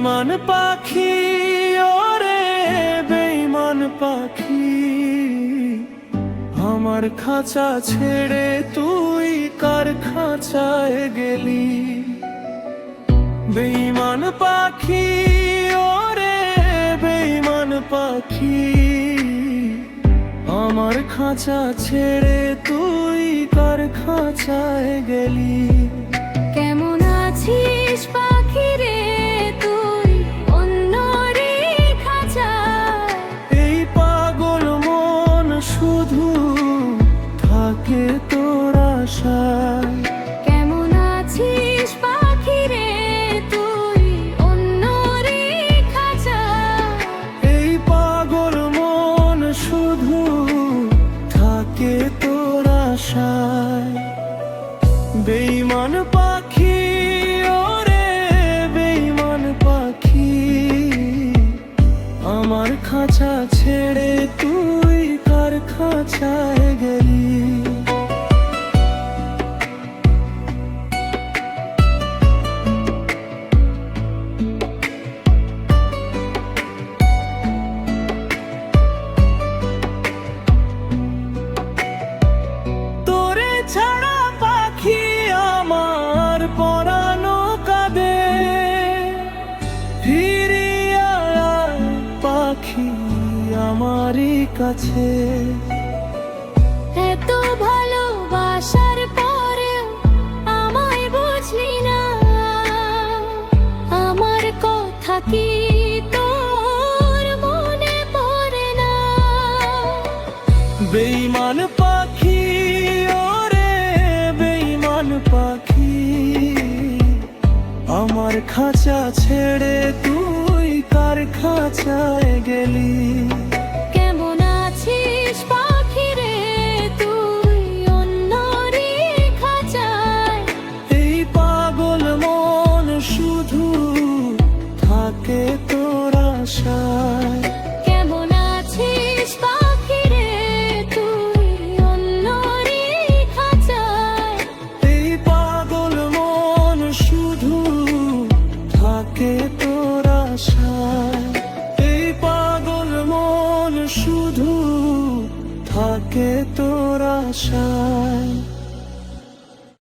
বেঈমান পাখি ওরে বেঈমান পাখি, আমার খাঁচা ছেড়ে তুই কার খাঁচায় গেলি। বেঈমান পাখি ওরে বেঈমান পাখি, আমার খাঁচা ছেড়ে তুই কার খাঁচায় গেলি। কেমন আছিস পাখি রে তুই অন্যরে খাঁচায়? এই পাগল মন শুধু থাকে তোর আশায়। কেমন আছিস পাখি রে তুই অন্যরে খাঁচায়? এই পাগল মন শুধু থাকে তোর আশায়। বেঈমান পাখি ওরে বেঈমান পাখি, আমার খাঁচা ছেড়ে তুই কার খাঁচায় গেলি। তোরে ছাড়া পাখি আমার পরানো কাঁদে, ফিরিয়া আয় পাখি আমারই কাছে। এত ভালোবাসার পরেও আমায় বুঝলি না, আমার কথা কি তোর মনে পড়ে না? বেঈমান পাখি ওরে বেঈমান পাখি, আমার খাঁচা ছেড়ে তুই কার খাঁচায় গেলি।